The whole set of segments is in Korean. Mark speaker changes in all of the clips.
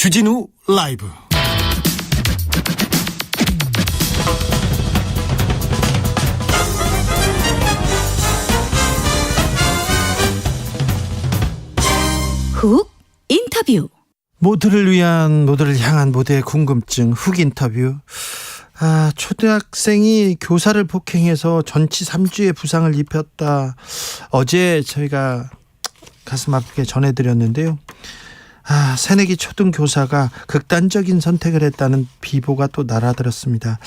Speaker 1: 주진우 라이브.
Speaker 2: 훅 인터뷰.
Speaker 1: 모두를 위한, 모두를 향한 모두의 궁금증 훅 인터뷰. 초등학생이 교사를 폭행해서 전치 3주의 부상을 입혔다. 어제 저희가 가슴 아프게 전해드렸는데요. 새내기 초등교사가 극단적인 선택을 했다는 비보가 또 날아들었습니다.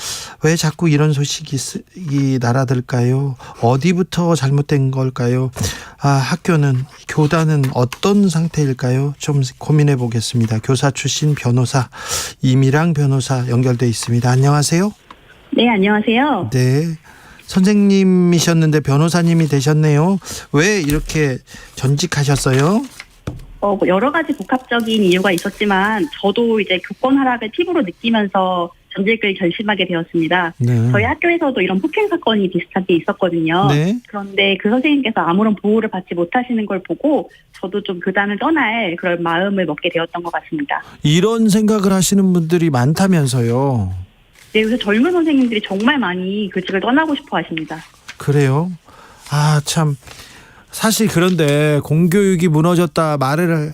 Speaker 1: 왜 자꾸 이런 소식이 날아들까요? 어디부터 잘못된 걸까요? 학교는, 교단은 어떤 상태일까요? 좀 고민해 보겠습니다. 교사 출신 변호사 이미랑 변호사 연결돼 있습니다. 안녕하세요.
Speaker 3: 네, 안녕하세요.
Speaker 1: 네. 선생님이셨는데 변호사님이 되셨네요. 왜 이렇게 전직하셨어요?
Speaker 3: 여러 가지 복합적인 이유가 있었지만 저도 이제 교권 하락을 피부로 느끼면서 전직을 결심하게 되었습니다.
Speaker 1: 네.
Speaker 3: 저희 학교에서도 이런 폭행 사건이 비슷하게 있었거든요.
Speaker 1: 네.
Speaker 3: 그런데 그 선생님께서 아무런 보호를 받지 못하시는 걸 보고 저도 좀 교단을 떠날 그런 마음을 먹게 되었던 것 같습니다.
Speaker 1: 이런 생각을 하시는 분들이 많다면서요.
Speaker 3: 네, 요새 젊은 선생님들이 정말 많이 교직을 떠나고 싶어 하십니다.
Speaker 1: 그래요? 참. 사실 그런데 공교육이 무너졌다 말을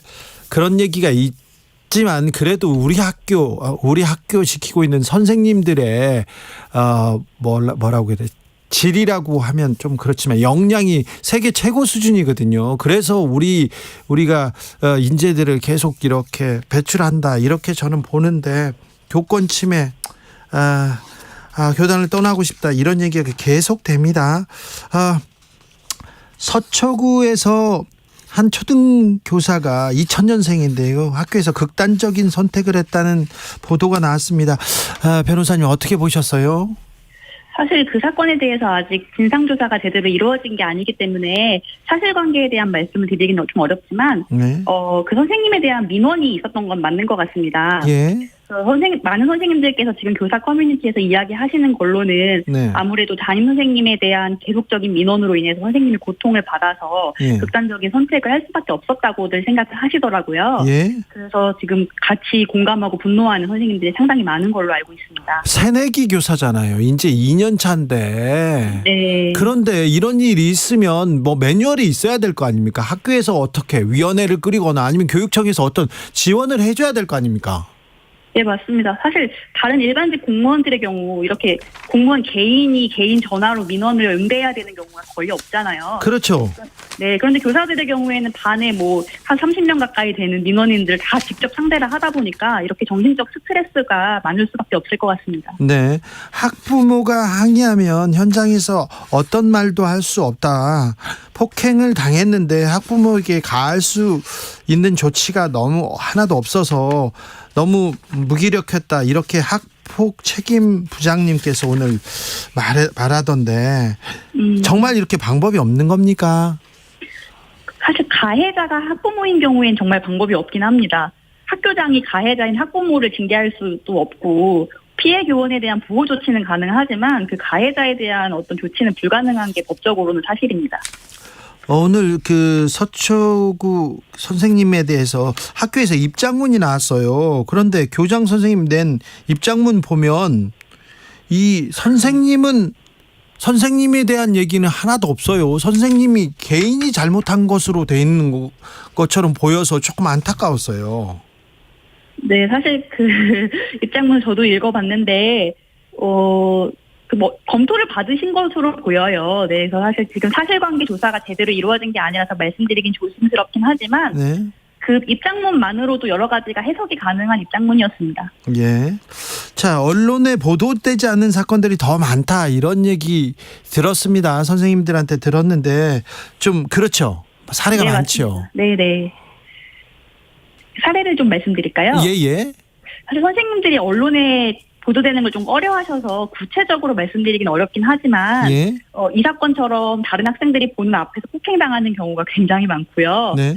Speaker 1: 그런 얘기가 있지만 그래도 우리 학교 지키고 있는 선생님들의 뭐라고 해야 돼? 질이라고 하면 좀 그렇지만 역량이 세계 최고 수준이거든요. 그래서 우리가 인재들을 계속 이렇게 배출한다 이렇게 저는 보는데 교권 침해, 교단을 떠나고 싶다 이런 얘기가 계속됩니다. 서초구에서 한 초등교사가 2000년생인데요. 학교에서 극단적인 선택을 했다는 보도가 나왔습니다. 변호사님 어떻게 보셨어요?
Speaker 3: 사실 그 사건에 대해서 아직 진상조사가 제대로 이루어진 게 아니기 때문에 사실관계에 대한 말씀을 드리기는 좀 어렵지만
Speaker 1: 네.
Speaker 3: 그 선생님에 대한 민원이 있었던 건 맞는 것 같습니다.
Speaker 1: 예.
Speaker 3: 많은 선생님들께서 지금 교사 커뮤니티에서 이야기하시는 걸로는
Speaker 1: 네.
Speaker 3: 아무래도 담임 선생님에 대한 계속적인 민원으로 인해서 선생님이 고통을 받아서
Speaker 1: 예.
Speaker 3: 극단적인 선택을 할 수밖에 없었다고들 생각을 하시더라고요.
Speaker 1: 예.
Speaker 3: 그래서 지금 같이 공감하고 분노하는 선생님들이 상당히 많은 걸로 알고 있습니다.
Speaker 1: 새내기 교사잖아요. 이제 2년 차인데.
Speaker 3: 네.
Speaker 1: 그런데 이런 일이 있으면 뭐 매뉴얼이 있어야 될 거 아닙니까? 학교에서 어떻게 위원회를 꾸리거나 아니면 교육청에서 어떤 지원을 해줘야 될 거 아닙니까?
Speaker 3: 네, 맞습니다. 사실 다른 일반직 공무원들의 경우 이렇게 공무원 개인이 개인 전화로 민원을 응대해야 되는 경우가 거의 없잖아요.
Speaker 1: 그렇죠.
Speaker 3: 네, 그런데 교사들의 경우에는 반에 한 30명 가까이 되는 민원인들 다 직접 상대를 하다 보니까 이렇게 정신적 스트레스가 많을 수밖에 없을 것 같습니다.
Speaker 1: 네. 학부모가 항의하면 현장에서 어떤 말도 할 수 없다. 폭행을 당했는데 학부모에게 가할 수 있는 조치가 너무 하나도 없어서 너무 무기력했다. 이렇게 학폭 책임 부장님께서 오늘 말하던데 정말 이렇게 방법이 없는 겁니까?
Speaker 3: 사실 가해자가 학부모인 경우엔 정말 방법이 없긴 합니다. 학교장이 가해자인 학부모를 징계할 수도 없고 피해 교원에 대한 보호 조치는 가능하지만 그 가해자에 대한 어떤 조치는 불가능한 게 법적으로는 사실입니다.
Speaker 1: 오늘 그 서초구 선생님에 대해서 학교에서 입장문이 나왔어요. 그런데 교장 선생님 낸 입장문 보면 이 선생님에 대한 얘기는 하나도 없어요. 선생님이 개인이 잘못한 것으로 돼 있는 것처럼 보여서 조금 안타까웠어요.
Speaker 3: 네, 사실 그 입장문 저도 읽어봤는데 검토를 받으신 것으로 보여요. 네, 그래서 사실 지금 사실관계 조사가 제대로 이루어진 게 아니라서 말씀드리긴 조심스럽긴 하지만
Speaker 1: 네.
Speaker 3: 그 입장문만으로도 여러 가지가 해석이 가능한 입장문이었습니다.
Speaker 1: 예. 자, 언론에 보도되지 않는 사건들이 더 많다 이런 얘기 들었습니다. 선생님들한테 들었는데 좀 그렇죠. 사례가
Speaker 3: 네,
Speaker 1: 많죠.
Speaker 3: 네네. 사례를 좀 말씀드릴까요?
Speaker 1: 예.
Speaker 3: 사실 선생님들이 언론에 보도되는 걸 좀 꺼려하셔서 구체적으로 말씀드리긴 어렵긴 하지만
Speaker 1: 예.
Speaker 3: 이 사건처럼 다른 학생들이 보는 앞에서 폭행당하는 경우가 굉장히 많고요.
Speaker 1: 네.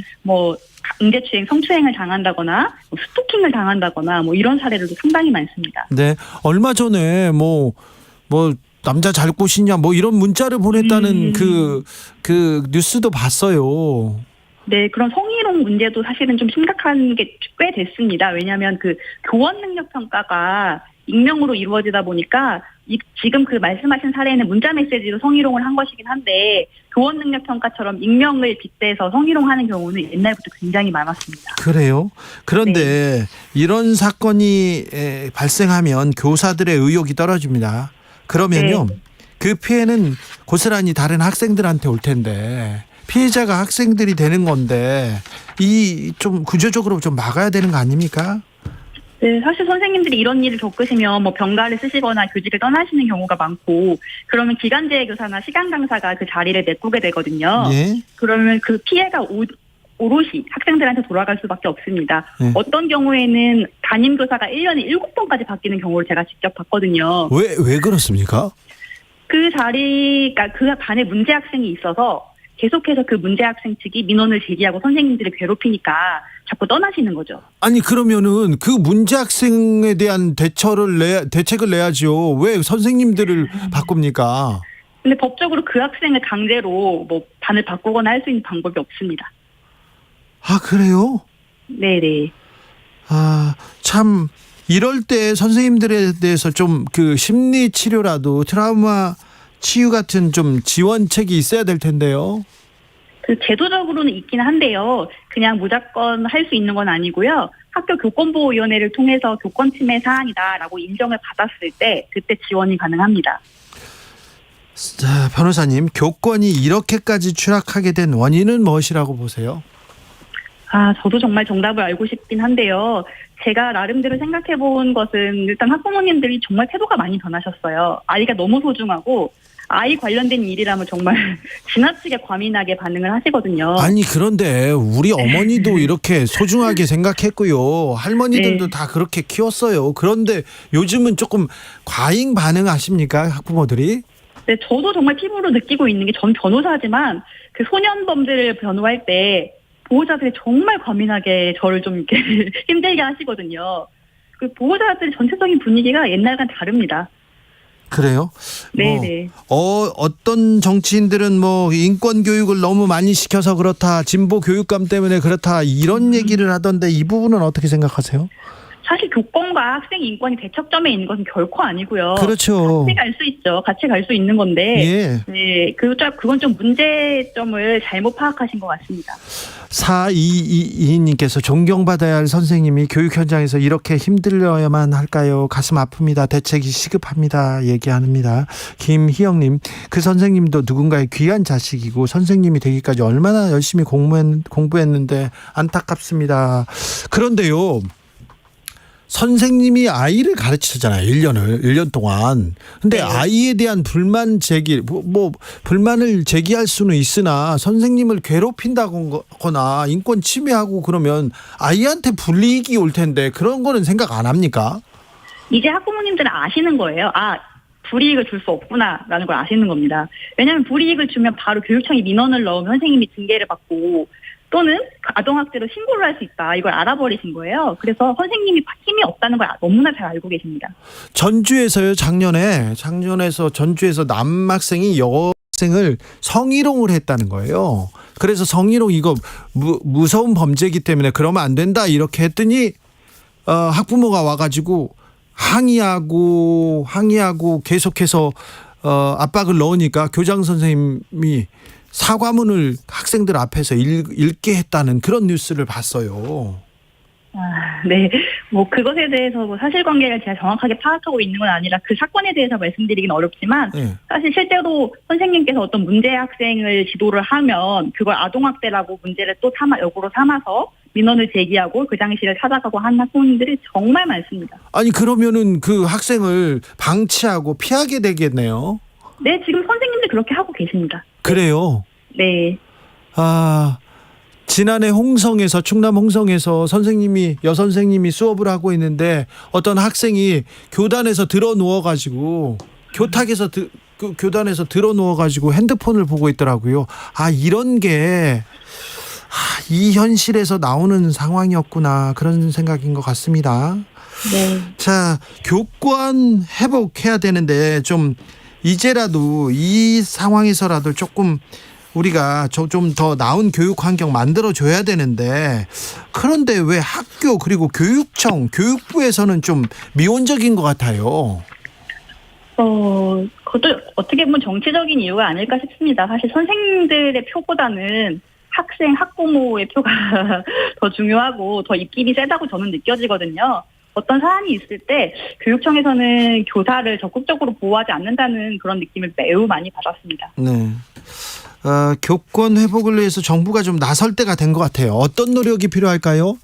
Speaker 3: 응대추행, 성추행을 당한다거나 스토킹을 당한다거나 이런 사례들도 상당히 많습니다.
Speaker 1: 네. 얼마 전에 남자 잘 꼬시냐 이런 문자를 보냈다는 그 뉴스도 봤어요.
Speaker 3: 네, 그런 성희롱 문제도 사실은 좀 심각한 게 꽤 됐습니다. 왜냐하면 그 교원 능력 평가가 익명으로 이루어지다 보니까 지금 그 말씀하신 사례는 문자 메시지로 성희롱을 한 것이긴 한데 교원 능력 평가처럼 익명을 빗대서 성희롱하는 경우는 옛날부터 굉장히 많았습니다.
Speaker 1: 그래요? 그런데 이런 사건이 발생하면 교사들의 의욕이 떨어집니다. 그러면요, 그 피해는 고스란히 다른 학생들한테 올 텐데 피해자가 학생들이 되는 건데 이 좀 구조적으로 좀 막아야 되는 거 아닙니까?
Speaker 3: 네, 사실 선생님들이 이런 일을 겪으시면 뭐 병가를 쓰시거나 교직을 떠나시는 경우가 많고 그러면 기간제 교사나 시간 강사가 그 자리를 메꾸게 되거든요.
Speaker 1: 예.
Speaker 3: 그러면 그 피해가 오롯이 학생들한테 돌아갈 수밖에 없습니다.
Speaker 1: 네.
Speaker 3: 어떤 경우에는 담임 교사가 1년에 7번까지 바뀌는 경우를 제가 직접 봤거든요.
Speaker 1: 왜 그렇습니까?
Speaker 3: 그 자리가 그 반에 문제 학생이 있어서 계속해서 그 문제 학생 측이 민원을 제기하고 선생님들을 괴롭히니까 자꾸 떠나시는 거죠.
Speaker 1: 아니 그러면은 그 문제 학생에 대한 대책을 내야죠. 왜 선생님들을 바꿉니까?
Speaker 3: 근데 법적으로 그 학생을 강제로 뭐 반을 바꾸거나 할 수 있는 방법이 없습니다.
Speaker 1: 아 그래요?
Speaker 3: 네네.
Speaker 1: 아 참 이럴 때 선생님들에 대해서 좀 그 심리 치료라도 트라우마 치유 같은 좀 지원책이 있어야 될 텐데요.
Speaker 3: 그 제도적으로는 있긴 한데요. 그냥 무조건 할 수 있는 건 아니고요. 학교 교권보호위원회를 통해서 교권 침해 사안이다라고 인정을 받았을 때 그때 지원이 가능합니다.
Speaker 1: 자, 변호사님, 교권이 이렇게까지 추락하게 된 원인은 무엇이라고 보세요?
Speaker 3: 저도 정말 정답을 알고 싶긴 한데요. 제가 나름대로 생각해 본 것은 일단 학부모님들이 정말 태도가 많이 변하셨어요. 아이가 너무 소중하고 아이 관련된 일이라면 정말 지나치게 과민하게 반응을 하시거든요.
Speaker 1: 아니 그런데 우리 어머니도 이렇게 소중하게 생각했고요. 할머니들도
Speaker 3: 네.
Speaker 1: 다 그렇게 키웠어요. 그런데 요즘은 조금 과잉 반응하십니까, 학부모들이?
Speaker 3: 네, 저도 정말 피부로 느끼고 있는 게 전 변호사지만 그 소년범들을 변호할 때 보호자들이 정말 과민하게 저를 좀 이렇게 힘들게 하시거든요. 그 보호자들 전체적인 분위기가 옛날과는 다릅니다.
Speaker 1: 그래요?
Speaker 3: 네네.
Speaker 1: 어떤 정치인들은 뭐 인권 교육을 너무 많이 시켜서 그렇다, 진보 교육감 때문에 그렇다 이런 얘기를 하던데 이 부분은 어떻게 생각하세요?
Speaker 3: 사실 교권과 학생 인권이 대척점에 있는 것은 결코 아니고요.
Speaker 1: 그렇죠.
Speaker 3: 같이 갈 수 있죠. 같이 갈 수 있는 건데.
Speaker 1: 예.
Speaker 3: 네, 그건 좀 문제점을 잘못 파악하신 것 같습니다.
Speaker 1: 4222님께서 존경받아야 할 선생님이 교육 현장에서 이렇게 힘들어야만 할까요? 가슴 아픕니다. 대책이 시급합니다. 얘기합니다. 김희영님, 그 선생님도 누군가의 귀한 자식이고 선생님이 되기까지 얼마나 열심히 공부했는데 안타깝습니다. 그런데요, 선생님이 아이를 가르치잖아요. 1년 동안. 근데
Speaker 3: 네.
Speaker 1: 아이에 대한 불만 제기, 불만을 제기할 수는 있으나 선생님을 괴롭힌다거나 인권 침해하고 그러면 아이한테 불이익이 올 텐데 그런 거는 생각 안 합니까?
Speaker 3: 이제 학부모님들은 아시는 거예요. 불이익을 줄 수 없구나라는 걸 아시는 겁니다. 왜냐하면 불이익을 주면 바로 교육청이 민원을 넣으면 선생님이 징계를 받고 또는 아동학대로 신고를 할 수 있다. 이걸 알아버리신 거예요. 그래서 선생님이 힘이 없다는 걸 너무나 잘 알고 계십니다.
Speaker 1: 전주에서요, 전주에서 남학생이 여학생을 성희롱을 했다는 거예요. 그래서 성희롱 이거 무서운 범죄이기 때문에 그러면 안 된다 이렇게 했더니 학부모가 와가지고 항의하고 계속해서 압박을 넣으니까 교장 선생님이 사과문을 학생들 앞에서 읽게 했다는 그런 뉴스를 봤어요.
Speaker 3: 네. 그것에 대해서 사실관계를 제가 정확하게 파악하고 있는 건 아니라 그 사건에 대해서 말씀드리긴 어렵지만
Speaker 1: 네.
Speaker 3: 사실 실제로 선생님께서 어떤 문제 학생을 지도를 하면 그걸 아동학대라고 문제를 또 역으로 삼아서 민원을 제기하고 그 장실을 찾아가고 한 학부모님들이 정말 많습니다. 아니
Speaker 1: 그러면은 그 학생을 방치하고 피하게 되겠네요.
Speaker 3: 네, 지금 선생님들 그렇게 하고 계십니다.
Speaker 1: 그래요?
Speaker 3: 네.
Speaker 1: 지난해 충남 홍성에서 여선생님이 수업을 하고 있는데 어떤 학생이 교단에서 들어 누워가지고 교단에서 들어 누워가지고 핸드폰을 보고 있더라고요. 이런 게 이 현실에서 나오는 상황이었구나 그런 생각인 것 같습니다.
Speaker 3: 네.
Speaker 1: 자, 교권 회복해야 되는데 좀 이제라도 이 상황에서라도 조금 우리가 좀 더 나은 교육 환경 만들어 줘야 되는데, 그런데 왜 학교 그리고 교육청, 교육부에서는 좀 미온적인 것 같아요.
Speaker 3: 그것도 어떻게 보면 정치적인 이유가 아닐까 싶습니다. 사실 선생님들의 표보다는 학생, 학부모의 표가 더 중요하고 더 입김이 세다고 저는 느껴지거든요. 어떤 사안이 있을 때 교육청에서는 교사를 적극적으로 보호하지 않는다는 그런 느낌을 매우 많이 받았습니다.
Speaker 1: 네. 교권 회복을 위해서 정부가 좀 나설 때가 된 것 같아요. 어떤 노력이 필요할까요?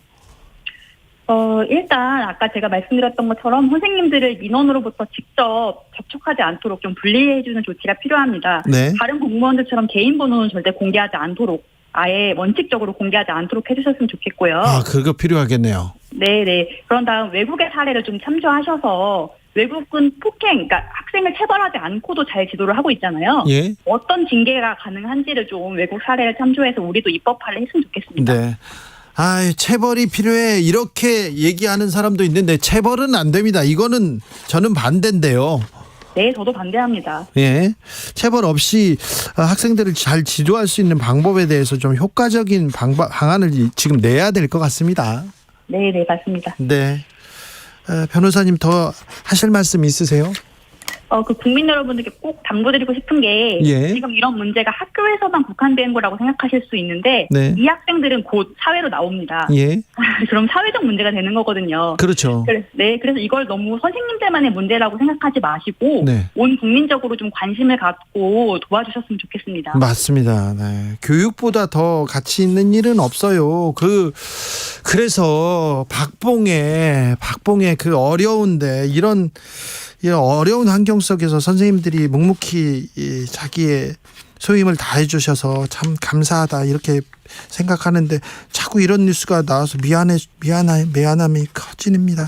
Speaker 3: 일단 아까 제가 말씀드렸던 것처럼 선생님들을 민원으로부터 직접 접촉하지 않도록 좀 분리해주는 조치가 필요합니다.
Speaker 1: 네.
Speaker 3: 다른 공무원들처럼 개인 번호는 절대 공개하지 않도록, 아예 원칙적으로 공개하지 않도록 해주셨으면 좋겠고요.
Speaker 1: 그거 필요하겠네요.
Speaker 3: 네네. 그런 다음 외국의 사례를 좀 참조하셔서, 외국은 폭행, 그러니까 학생을 체벌하지 않고도 잘 지도를 하고 있잖아요.
Speaker 1: 예.
Speaker 3: 어떤 징계가 가능한지를 좀 외국 사례를 참조해서 우리도 입법화를 했으면 좋겠습니다.
Speaker 1: 네. 체벌이 필요해 이렇게 얘기하는 사람도 있는데 체벌은 안 됩니다. 이거는 저는 반대인데요.
Speaker 3: 네, 저도 반대합니다.
Speaker 1: 예. 체벌 없이 학생들을 잘 지도할 수 있는 방법에 대해서 좀 효과적인 방안을 지금 내야 될 것 같습니다.
Speaker 3: 네, 맞습니다.
Speaker 1: 네. 변호사님 더 하실 말씀 있으세요?
Speaker 3: 그 국민 여러분들께 꼭 당부드리고 싶은 게,
Speaker 1: 예.
Speaker 3: 지금 이런 문제가 학교에서만 국한된 거라고 생각하실 수 있는데,
Speaker 1: 네.
Speaker 3: 이 학생들은 곧 사회로 나옵니다.
Speaker 1: 예.
Speaker 3: 그럼 사회적 문제가 되는 거거든요.
Speaker 1: 그렇죠.
Speaker 3: 네, 그래서 이걸 너무 선생님들만의 문제라고 생각하지 마시고,
Speaker 1: 네.
Speaker 3: 온 국민적으로 좀 관심을 갖고 도와주셨으면 좋겠습니다.
Speaker 1: 맞습니다. 네. 교육보다 더 가치 있는 일은 없어요. 그래서 박봉의 그 어려운데 이런 어려운 환경 속에서 선생님들이 묵묵히 자기의 소임을 다해 주셔서 참 감사하다 이렇게 생각하는데, 자꾸 이런 뉴스가 나와서 미안함이 커집니다.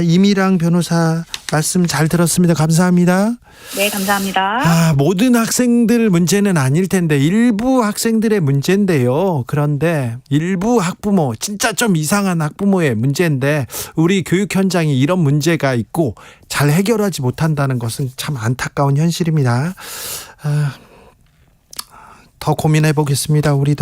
Speaker 1: 이미랑 변호사 말씀 잘 들었습니다. 감사합니다.
Speaker 3: 네, 감사합니다.
Speaker 1: 모든 학생들 문제는 아닐 텐데 일부 학생들의 문제인데요. 그런데 일부 학부모, 진짜 좀 이상한 학부모의 문제인데 우리 교육 현장이 이런 문제가 있고 잘 해결하지 못한다는 것은 참 안타까운 현실입니다. 더 고민해 보겠습니다. 우리도.